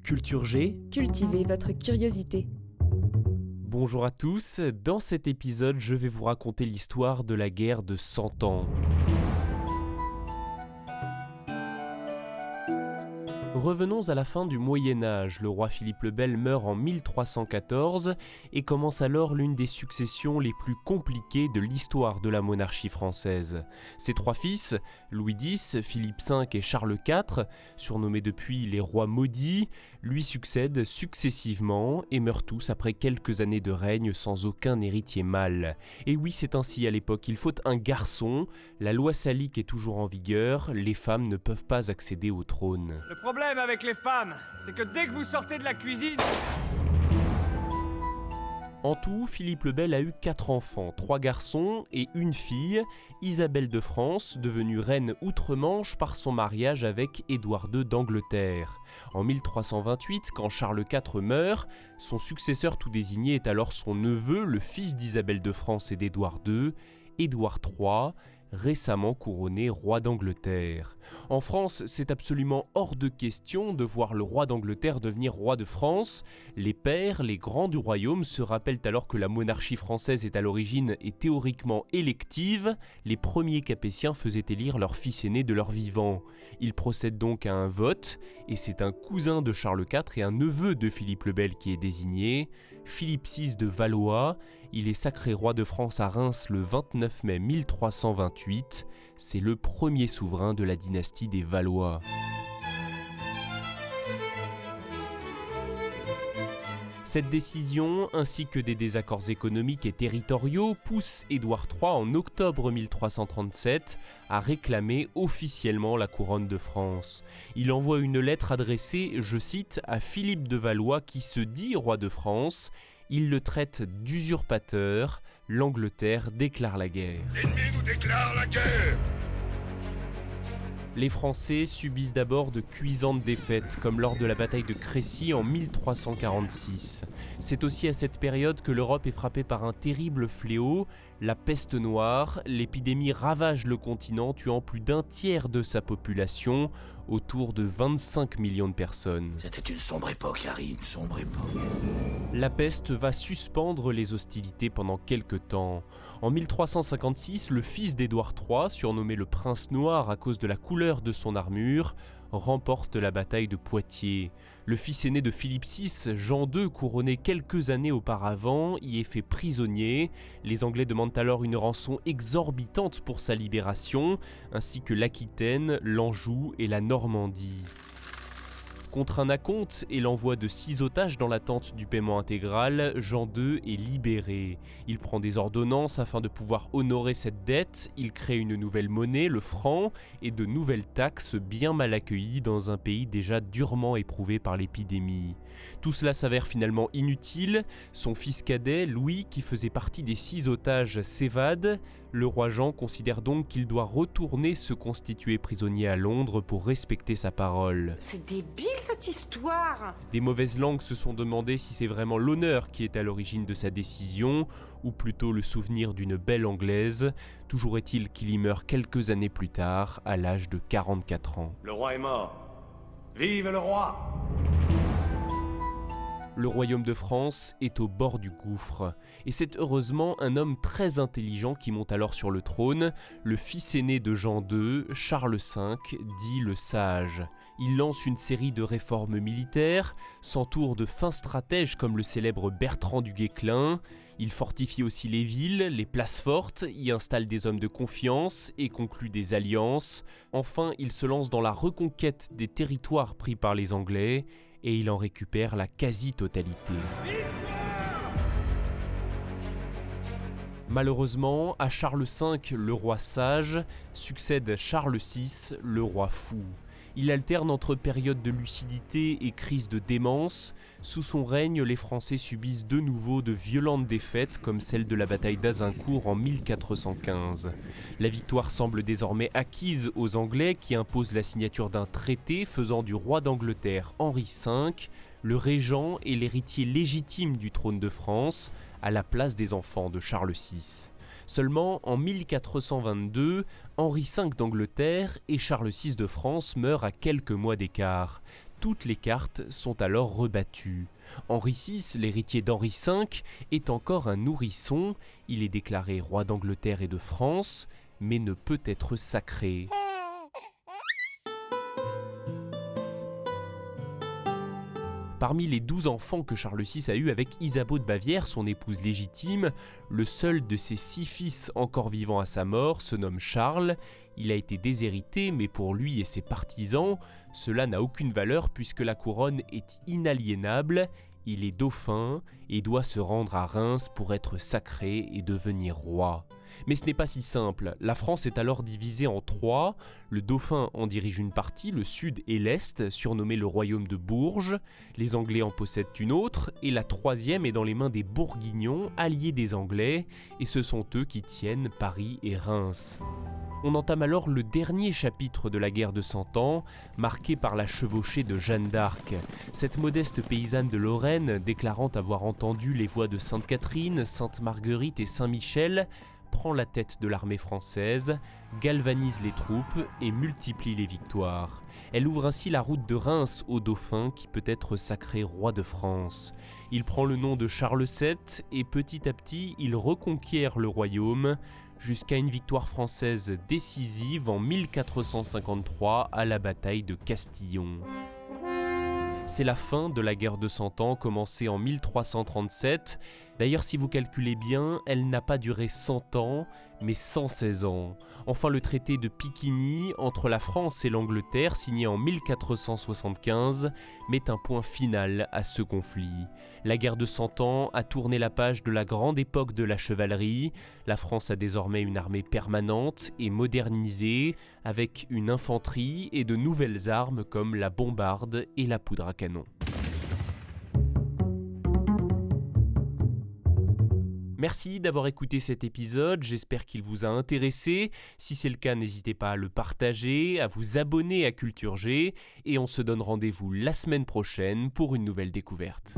Culture G, Cultivez votre curiosité. bonjour à tous, dans cet épisode je vais vous raconter l'histoire de la guerre de 100 ans. Revenons à la fin du Moyen-Âge, le roi Philippe le Bel meurt en 1314 et commence alors l'une des successions les plus compliquées de l'histoire de la monarchie française. Ses trois fils, Louis X, Philippe V et Charles IV, surnommés depuis les rois maudits, lui succèdent successivement et meurent tous après quelques années de règne sans aucun héritier mâle. Et oui, c'est ainsi à l'époque, il faut un garçon, la loi salique est toujours en vigueur, les femmes ne peuvent pas accéder au trône. Le problème avec les femmes, c'est que dès que vous sortez de la cuisine... En tout, Philippe le Bel a eu 4 enfants, 3 garçons et une fille, Isabelle de France, devenue reine outre-Manche par son mariage avec Édouard II d'Angleterre. En 1328, quand Charles IV meurt, son successeur tout désigné est alors son neveu, le fils d'Isabelle de France et d'Édouard II, Édouard III, récemment couronné roi d'Angleterre. En France, c'est absolument hors de question de voir le roi d'Angleterre devenir roi de France. Les pairs, les grands du royaume, se rappellent alors que la monarchie française est à l'origine et théoriquement élective. Les premiers Capétiens faisaient élire leur fils aîné de leur vivant. Ils procèdent donc à un vote, et c'est un cousin de Charles IV et un neveu de Philippe le Bel qui est désigné, Philippe VI de Valois. Il est sacré roi de France à Reims le 29 mai 1328. C'est le premier souverain de la dynastie des Valois. Cette décision, ainsi que des désaccords économiques et territoriaux, poussent Édouard III en octobre 1337 à réclamer officiellement la couronne de France. Il envoie une lettre adressée, je cite, à Philippe de Valois qui se dit roi de France. Il le traite d'usurpateur. L'Angleterre déclare la guerre. L'ennemi nous déclare la guerre! Les Français subissent d'abord de cuisantes défaites, comme lors de la bataille de Crécy en 1346. C'est aussi à cette période que l'Europe est frappée par un terrible fléau, la peste noire. L'épidémie ravage le continent, tuant plus d'un tiers de sa population, autour de 25 millions de personnes. C'était une sombre époque, Harry, une sombre époque. La peste va suspendre les hostilités pendant quelques temps. En 1356, le fils d'Édouard III, surnommé le Prince Noir à cause de la couleur de son armure, remporte la bataille de Poitiers. Le fils aîné de Philippe VI, Jean II, couronné quelques années auparavant, y est fait prisonnier. Les Anglais demandent alors une rançon exorbitante pour sa libération, ainsi que l'Aquitaine, l'Anjou et la Normandie. Contre un acompte et l'envoi de 6 otages dans l'attente du paiement intégral, Jean II est libéré. Il prend des ordonnances afin de pouvoir honorer cette dette, il crée une nouvelle monnaie, le franc, et de nouvelles taxes bien mal accueillies dans un pays déjà durement éprouvé par l'épidémie. Tout cela s'avère finalement inutile, son fils cadet, Louis, qui faisait partie des 6 otages, s'évade. Le roi Jean considère donc qu'il doit retourner se constituer prisonnier à Londres pour respecter sa parole. C'est débile cette histoire! Des mauvaises langues se sont demandé si c'est vraiment l'honneur qui est à l'origine de sa décision, ou plutôt le souvenir d'une belle Anglaise. Toujours est-il qu'il y meurt quelques années plus tard, à l'âge de 44 ans. Le roi est mort. Vive le roi! Le royaume de France est au bord du gouffre, et c'est heureusement un homme très intelligent qui monte alors sur le trône, le fils aîné de Jean II, Charles V, dit le Sage. Il lance une série de réformes militaires, s'entoure de fins stratèges comme le célèbre Bertrand du Guesclin, il fortifie aussi les villes, les places fortes, y installe des hommes de confiance et conclut des alliances. Enfin, il se lance dans la reconquête des territoires pris par les Anglais, et il en récupère la quasi-totalité. Malheureusement, à Charles V, le roi sage, succède Charles VI, le roi fou. Il alterne entre périodes de lucidité et crises de démence. Sous son règne, les Français subissent de nouveau de violentes défaites, comme celle de la bataille d'Azincourt en 1415. La victoire semble désormais acquise aux Anglais, qui imposent la signature d'un traité faisant du roi d'Angleterre Henri V le régent et l'héritier légitime du trône de France, à la place des enfants de Charles VI. Seulement, en 1422, Henri V d'Angleterre et Charles VI de France meurent à quelques mois d'écart. Toutes les cartes sont alors rebattues. Henri VI, l'héritier d'Henri V, est encore un nourrisson. Il est déclaré roi d'Angleterre et de France, mais ne peut être sacré. Parmi les 12 enfants que Charles VI a eus avec Isabeau de Bavière, son épouse légitime, le seul de ses 6 fils encore vivants à sa mort se nomme Charles. Il a été déshérité, mais pour lui et ses partisans, cela n'a aucune valeur puisque la couronne est inaliénable. Il est dauphin et doit se rendre à Reims pour être sacré et devenir roi. Mais ce n'est pas si simple. La France est alors divisée en 3. Le dauphin en dirige une partie, le sud et l'est, surnommé le royaume de Bourges. Les Anglais en possèdent une autre, et la 3e est dans les mains des Bourguignons, alliés des Anglais, et ce sont eux qui tiennent Paris et Reims. On entame alors le dernier chapitre de la guerre de 100 ans, marqué par la chevauchée de Jeanne d'Arc. Cette modeste paysanne de Lorraine, déclarant avoir entendu les voix de Sainte Catherine, Sainte Marguerite et Saint Michel, prend la tête de l'armée française, galvanise les troupes et multiplie les victoires. Elle ouvre ainsi la route de Reims au dauphin qui peut être sacré roi de France. Il prend le nom de Charles VII et petit à petit il reconquiert le royaume jusqu'à une victoire française décisive en 1453 à la bataille de Castillon. C'est la fin de la guerre de 100 ans commencée en 1337. D'ailleurs, si vous calculez bien, elle n'a pas duré 100 ans, mais 116 ans. Enfin, le traité de Picquigny entre la France et l'Angleterre, signé en 1475, met un point final à ce conflit. La guerre de 100 ans a tourné la page de la grande époque de la chevalerie. La France a désormais une armée permanente et modernisée, avec une infanterie et de nouvelles armes comme la bombarde et la poudre à canon. Merci d'avoir écouté cet épisode, j'espère qu'il vous a intéressé. Si c'est le cas, n'hésitez pas à le partager, à vous abonner à Culture G, et on se donne rendez-vous la semaine prochaine pour une nouvelle découverte.